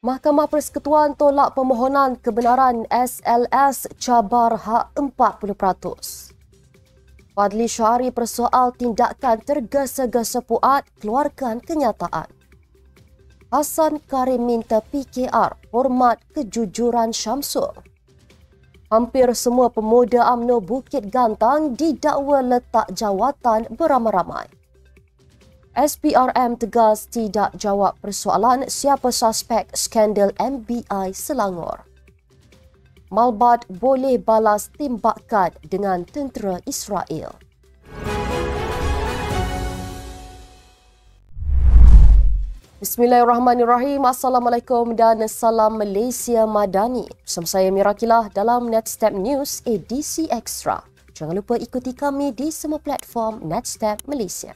Mahkamah Persekutuan tolak permohonan kebenaran SLS cabar hak 40%. Fadli Syahari persoal tindakan tergesa-gesa Puat keluarkan kenyataan. Hassan Karim minta PKR hormat kejujuran Syamsul. Hampir semua pemuda UMNO Bukit Gantang didakwa letak jawatan beramai-ramai. SPRM tegas tidak jawab persoalan siapa suspek skandal MBI Selangor. Malbat boleh balas tembakan dengan tentera Israel. Bismillahirrahmanirrahim. Assalamualaikum dan salam Malaysia Madani. Bersama saya Mira Kilah dalam Netstep News edisi Extra. Jangan lupa ikuti kami di semua platform Netstep Malaysia.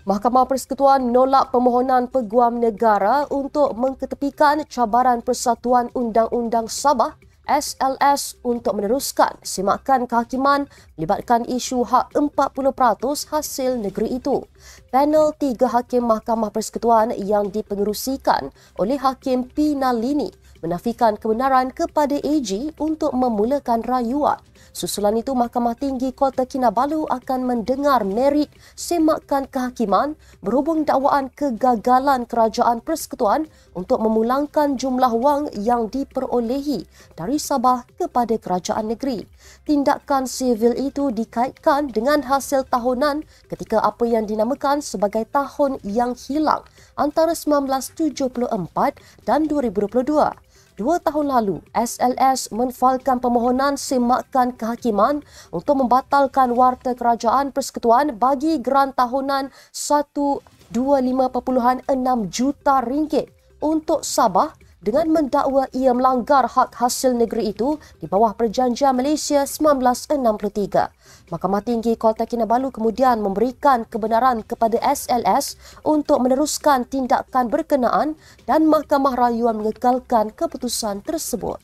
Mahkamah Persekutuan menolak permohonan Peguam Negara untuk mengketepikan cabaran Persatuan Undang-Undang Sabah SLS untuk meneruskan semakan kehakiman melibatkan isu hak 40% hasil negeri itu. Panel 3 Hakim Mahkamah Persekutuan yang dipengerusikan oleh Hakim P. Nalini menafikan kebenaran kepada AG untuk memulakan rayuan. Susulan itu, Mahkamah Tinggi Kota Kinabalu akan mendengar merit semakan kehakiman berhubung dakwaan kegagalan Kerajaan Persekutuan untuk memulangkan jumlah wang yang diperolehi dari Sabah kepada kerajaan negeri. Tindakan sivil itu dikaitkan dengan hasil tahunan ketika apa yang dinamakan sebagai tahun yang hilang antara 1974 dan 2022. 2 tahun lalu, SLS menfailkan permohonan semakan kehakiman untuk membatalkan Warta Kerajaan Persekutuan bagi geran tahunan RM125.6 juta untuk Sabah dengan mendakwa ia melanggar hak hasil negeri itu di bawah Perjanjian Malaysia 1963. Mahkamah Tinggi Kota Kinabalu kemudian memberikan kebenaran kepada SLS untuk meneruskan tindakan berkenaan dan Mahkamah Rayuan mengekalkan keputusan tersebut.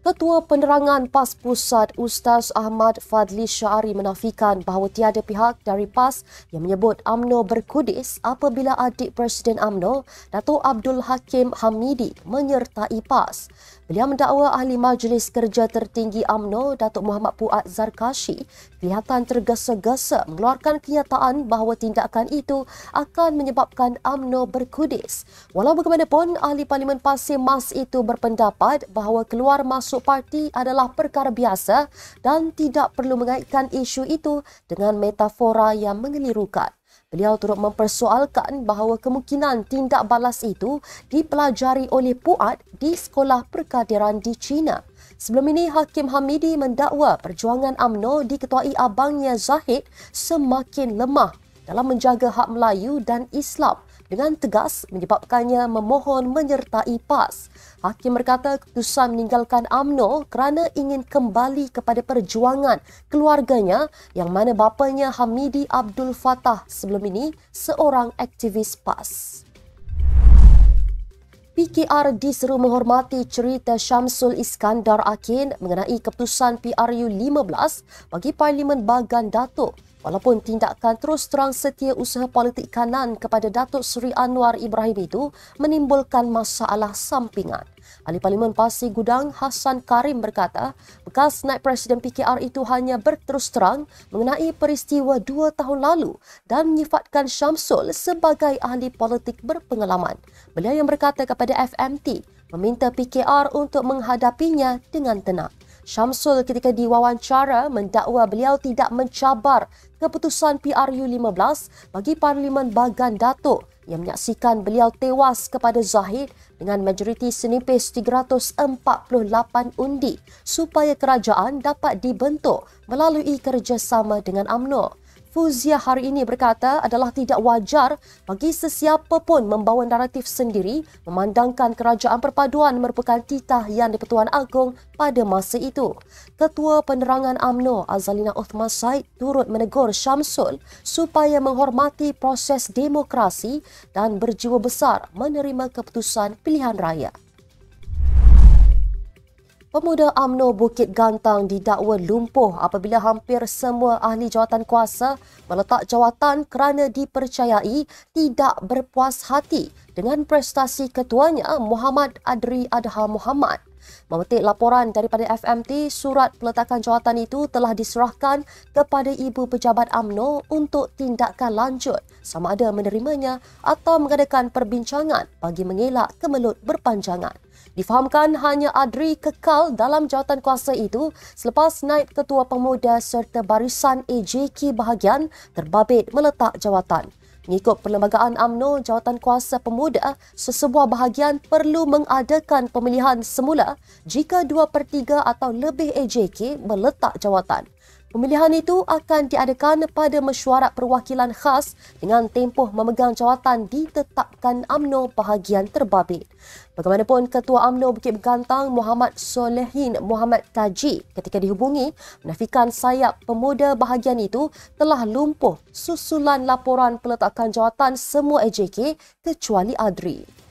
Ketua Penerangan PAS Pusat Ustaz Ahmad Fadli Syahari menafikan bahawa tiada pihak dari PAS yang menyebut UMNO berkudis apabila adik Presiden UMNO, Datuk Abdul Hakim Hamidi menyertai PAS. Beliau mendakwa Ahli Majlis Kerja Tertinggi UMNO, Datuk Muhammad Puat Zarkashi, kelihatan tergesa-gesa mengeluarkan kenyataan bahawa tindakan itu akan menyebabkan UMNO berkudis. Walau bagaimanapun, Ahli Parlimen Pasir Mas itu berpendapat bahawa keluar masuk parti adalah perkara biasa dan tidak perlu mengaitkan isu itu dengan metafora yang mengelirukan. Beliau turut mempersoalkan bahawa kemungkinan tindak balas itu dipelajari oleh Puat di sekolah perkadiran di China. Sebelum ini, Hakim Hamidi mendakwa perjuangan UMNO diketuai abangnya Zahid semakin lemah dalam menjaga hak Melayu dan Islam dengan tegas menyebabkannya memohon menyertai PAS. Hakim berkata keputusan meninggalkan UMNO kerana ingin kembali kepada perjuangan keluarganya yang mana bapanya Hamidi Abdul Fattah sebelum ini seorang aktivis PAS. PKR diseru menghormati cerita Syamsul Iskandar Akin mengenai keputusan PRU 15 bagi Parlimen Bagan Datuk. Walaupun tindakan terus terang setiausaha politik kanan kepada Datuk Seri Anwar Ibrahim itu menimbulkan masalah sampingan. Ahli Parlimen Pasir Gudang Hassan Karim berkata, bekas naib Presiden PKR itu hanya berterus terang mengenai peristiwa 2 tahun lalu dan menyifatkan Syamsul sebagai ahli politik berpengalaman. Beliau yang berkata kepada FMT meminta PKR untuk menghadapinya dengan tenang. Syamsul ketika diwawancara mendakwa beliau tidak mencabar keputusan PRU 15 bagi Parlimen Bagan Datuk yang menyaksikan beliau tewas kepada Zahid dengan majoriti senipis 348 undi supaya kerajaan dapat dibentuk melalui kerjasama dengan UMNO. Fuzia hari ini berkata adalah tidak wajar bagi sesiapa pun membawa naratif sendiri memandangkan kerajaan perpaduan merupakan titah yang di-Pertuan Agong pada masa itu. Ketua Penerangan UMNO Azalina Uthman Said turut menegur Syamsul supaya menghormati proses demokrasi dan berjiwa besar menerima keputusan pilihan raya. Pemuda UMNO Bukit Gantang didakwa lumpuh apabila hampir semua ahli jawatan kuasa meletak jawatan kerana dipercayai tidak berpuas hati dengan prestasi ketuanya Muhammad Adri Adha Muhammad. Memetik laporan daripada FMT, surat peletakan jawatan itu telah diserahkan kepada Ibu Pejabat UMNO untuk tindakan lanjut sama ada menerimanya atau mengadakan perbincangan bagi mengelak kemelut berpanjangan. Difahamkan hanya Adri kekal dalam jawatan kuasa itu selepas Naib Ketua Pemuda serta barisan AJK bahagian terbabit meletak jawatan. Mengikut Perlembagaan UMNO, jawatan kuasa pemuda sesebuah bahagian perlu mengadakan pemilihan semula jika 2/3 atau lebih AJK meletak jawatan. Pemilihan itu akan diadakan pada mesyuarat perwakilan khas dengan tempoh memegang jawatan ditetapkan UMNO bahagian terbabit. Bagaimanapun, Ketua UMNO Bukit Gantang Muhammad Solehin Muhammad Taji ketika dihubungi menafikan sayap pemuda bahagian itu telah lumpuh susulan laporan peletakan jawatan semua AJK kecuali Adri.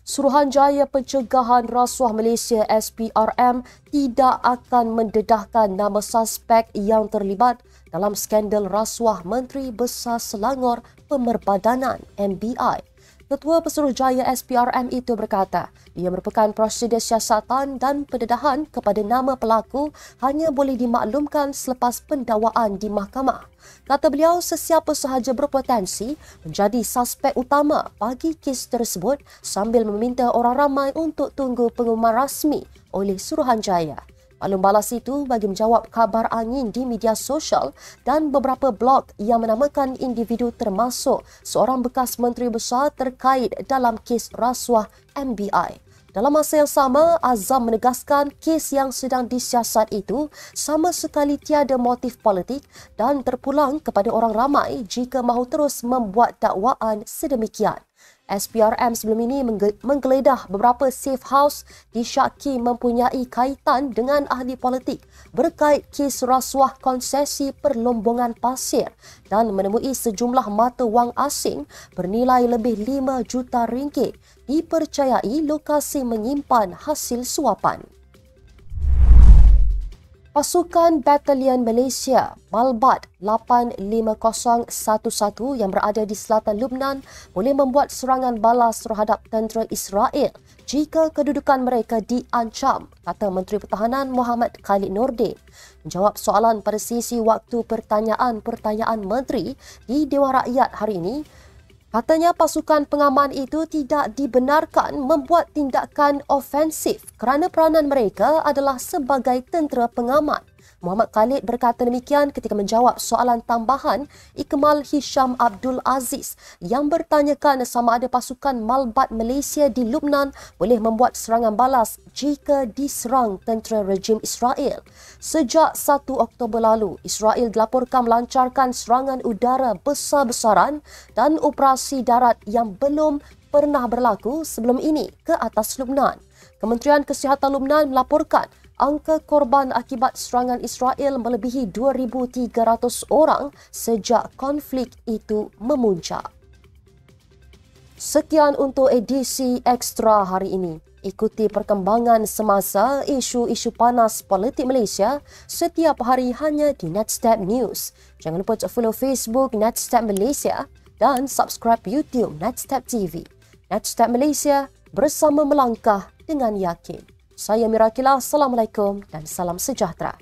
Suruhanjaya Pencegahan Rasuah Malaysia SPRM tidak akan mendedahkan nama suspek yang terlibat dalam skandal rasuah Menteri Besar Selangor Pemerbadanan MBI. Ketua Pesuruhjaya SPRM itu berkata, ia merupakan prosedur siasatan dan pendedahan kepada nama pelaku hanya boleh dimaklumkan selepas pendakwaan di mahkamah. Kata beliau, sesiapa sahaja berpotensi menjadi suspek utama bagi kes tersebut sambil meminta orang ramai untuk tunggu pengumuman rasmi oleh Suruhanjaya. Maklum balas itu bagi menjawab kabar angin di media sosial dan beberapa blog yang menamakan individu termasuk seorang bekas Menteri Besar terkait dalam kes rasuah MBI. Dalam masa yang sama, Azam menegaskan kes yang sedang disiasat itu sama sekali tiada motif politik dan terpulang kepada orang ramai jika mahu terus membuat dakwaan sedemikian. SPRM sebelum ini menggeledah beberapa safe house disyaki mempunyai kaitan dengan ahli politik berkait kes rasuah konsesi perlombongan pasir dan menemui sejumlah mata wang asing bernilai lebih 5 juta ringgit dipercayai lokasi menyimpan hasil suapan. Pasukan Batalion Malaysia Malbat 85011 yang berada di selatan Lubnan boleh membuat serangan balas terhadap tentera Israel jika kedudukan mereka diancam, kata Menteri Pertahanan Muhammad Khalid Nordin. Menjawab soalan pada sesi waktu pertanyaan menteri di Dewan Rakyat hari ini, katanya pasukan pengaman itu tidak dibenarkan membuat tindakan ofensif kerana peranan mereka adalah sebagai tentera pengaman. Muhammad Khalid berkata demikian ketika menjawab soalan tambahan Ikmal Hisham Abdul Aziz yang bertanyakan sama ada pasukan Malbat Malaysia di Lubnan boleh membuat serangan balas jika diserang tentera rejim Israel. Sejak 1 Oktober lalu, Israel dilaporkan melancarkan serangan udara besar-besaran dan operasi darat yang belum pernah berlaku sebelum ini ke atas Lubnan. Kementerian Kesihatan Lubnan melaporkan angka korban akibat serangan Israel melebihi 2,300 orang sejak konflik itu memuncak. Sekian untuk edisi Ekstra hari ini. Ikuti perkembangan semasa isu-isu panas politik Malaysia setiap hari hanya di Netstep News. Jangan lupa untuk follow Facebook Netstep Malaysia dan subscribe YouTube Netstep TV. Netstep Malaysia, bersama melangkah dengan yakin. Saya Mirakila, Assalamualaikum dan salam sejahtera.